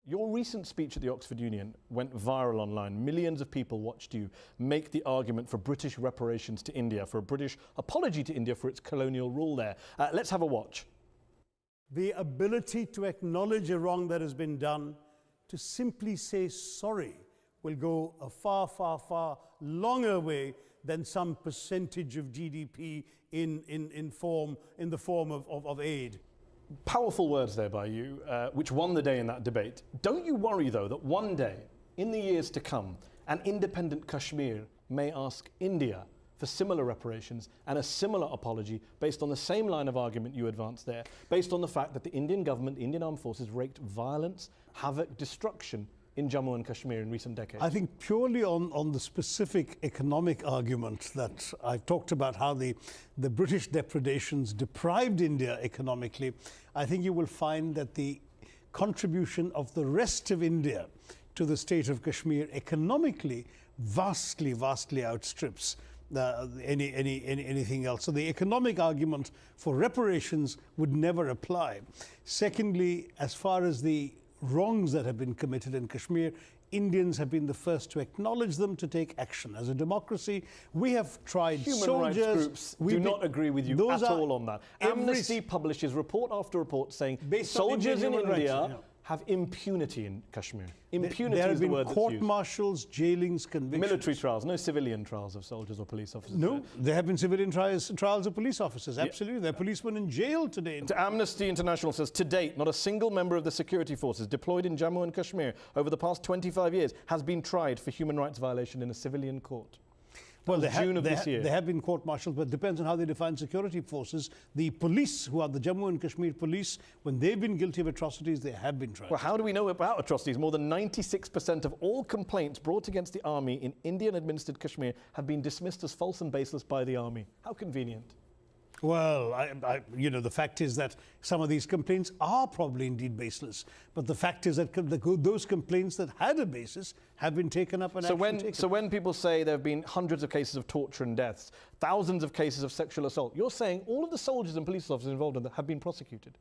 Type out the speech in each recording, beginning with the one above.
Your recent speech at the Oxford Union went viral online. Millions of people watched you make the argument for British reparations to India, for a British apology to India for its colonial rule there. Let's have a watch. The ability to acknowledge a wrong that has been done, to simply say sorry, will go a far, far, far longer way than some percentage of GDP in the form of aid. Powerful words there by you, which won the day in that debate. Don't you worry, though, that one day, in the years to come, an independent Kashmir may ask India for similar reparations and a similar apology based on the same line of argument you advanced there, based on the fact that the Indian government, the Indian armed forces, wreaked violence, havoc, destruction in Jammu and Kashmir in recent decades? I think purely on the specific economic argument that I've talked about, how the British depredations deprived India economically, I think you will find that the contribution of the rest of India to the state of Kashmir economically vastly, vastly outstrips anything else. So the economic argument for reparations would never apply. Secondly, as far as the wrongs that have been committed in Kashmir, Indians have been the first to acknowledge them, to take action. As a democracy, we have tried. Human rights groups do not agree with you at all on that. Amnesty publishes report after report saying soldiers in India have impunity in Kashmir. Impunity is the word that's used. There have been court-martials, jailings, convictions. Military trials, no civilian trials of soldiers or police officers. No, there have been civilian trials of police officers, absolutely. Yeah. There are policemen in jail today. Amnesty International says, to date, not a single member of the security forces deployed in Jammu and Kashmir over the past 25 years has been tried for human rights violation in a civilian court. Well, there have been court-martials, but it depends on how they define security forces. The police, who are the Jammu and Kashmir police, when they've been guilty of atrocities, they have been tried. Well, how do we know about atrocities? More than 96% of all complaints brought against the army in Indian-administered Kashmir have been dismissed as false and baseless by the army. How convenient. Well, you know, the fact is that some of these complaints are probably indeed baseless. But the fact is that those complaints that had a basis have been taken up and taken. So when people say there have been hundreds of cases of torture and deaths, thousands of cases of sexual assault, you're saying all of the soldiers and police officers involved in that have been prosecuted?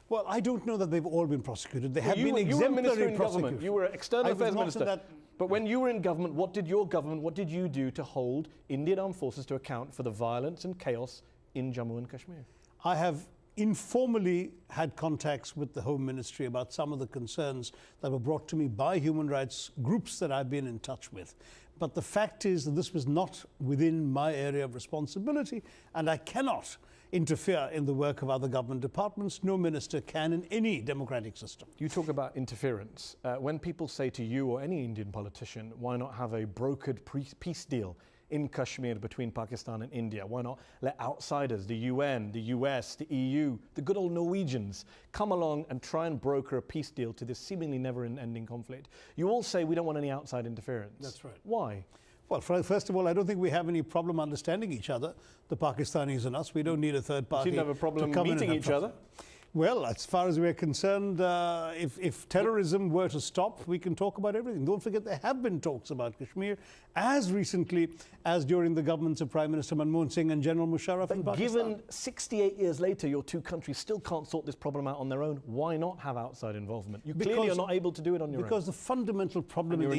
Well, I don't know that they've all been prosecuted. They have been exemplary in government. You were external affairs minister. But when you were in government, what did you do to hold Indian armed forces to account for the violence and chaos in Jammu and Kashmir? I have informally had contacts with the Home Ministry about some of the concerns that were brought to me by human rights groups that I've been in touch with. But the fact is that this was not within my area of responsibility, and I cannot interfere in the work of other government departments. No minister can in any democratic system. You talk about interference. When people say to you or any Indian politician, why not have a brokered peace deal in Kashmir between Pakistan and India? Why not let outsiders, the UN, the US, the EU, the good old Norwegians, come along and try and broker a peace deal to this seemingly never-ending conflict? You all say we don't want any outside interference. That's right. Why? Well, first of all, I don't think we have any problem understanding each other, the Pakistanis and us. We don't need a third party. You shouldn't have a problem meeting each other. Well, as far as we're concerned, if terrorism were to stop, we can talk about everything. Don't forget, there have been talks about Kashmir as recently as during the governments of Prime Minister Manmohan Singh and General Musharraf in Pakistan. Given 68 years later, your two countries still can't sort this problem out on their own, why not have outside involvement? You clearly are not able to do it on your own. Because the fundamental problem in the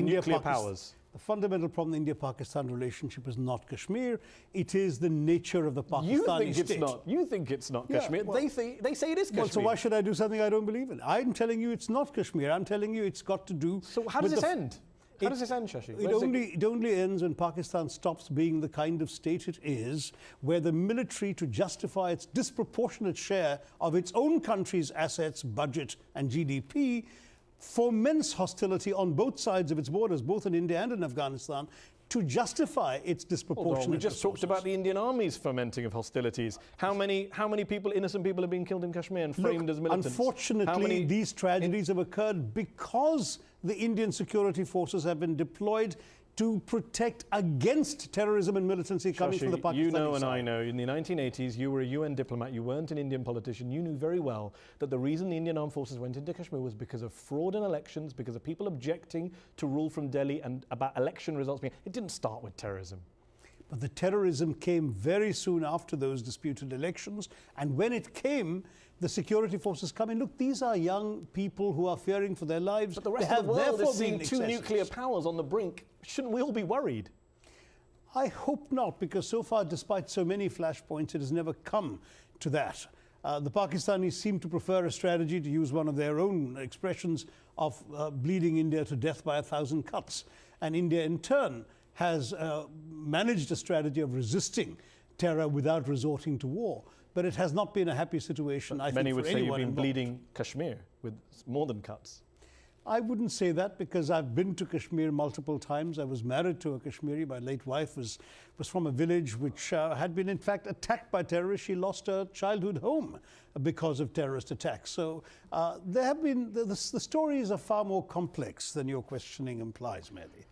India-Pakistan relationship is not Kashmir. It is the nature of the Pakistani state. You think it's not Kashmir. Well, they say it is Kashmir. Well, so why should I do something I don't believe in? I'm telling you it's not Kashmir. I'm telling you it's got to do. So how does this end? How does this end, Shashi? It only ends when Pakistan stops being the kind of state it is, where the military, to justify its disproportionate share of its own country's assets, budget, and GDP, foments hostility on both sides of its borders, both in India and in Afghanistan, to justify its disproportionate We just resources. talked about the Indian Army's fomenting of hostilities. How many people, innocent people, have been killed in Kashmir and framed as militants? Unfortunately, these tragedies have occurred because the Indian security forces have been deployed to protect against terrorism and militancy coming from the Pakistani you know and side. I know, in the 1980s, you were a UN diplomat, you weren't an Indian politician, you knew very well that the reason the Indian armed forces went into Kashmir was because of fraud in elections, because of people objecting to rule from Delhi and about election results being. It didn't start with terrorism. But the terrorism came very soon after those disputed elections, and when it came, the security forces come in. Look, these are young people who are fearing for their lives. But the rest They of the have world therefore is seeing been two excesses. nuclear powers on the brink. Shouldn't we all be worried? I hope not, because so far, despite so many flashpoints, it has never come to that. The Pakistanis seem to prefer a strategy, to use one of their own expressions, of bleeding India to death by 1,000 cuts. And India, in turn, has managed a strategy of resisting terror without resorting to war. But it has not been a happy situation, I think, for anyone Many would say you've been involved. bleeding Kashmir with more than cuts. I wouldn't say that, because I've been to Kashmir multiple times. I was married to a Kashmiri. My late wife was from a village which had been, in fact, attacked by terrorists. She lost her childhood home because of terrorist attacks. So there have been, the stories are far more complex than your questioning implies, maybe.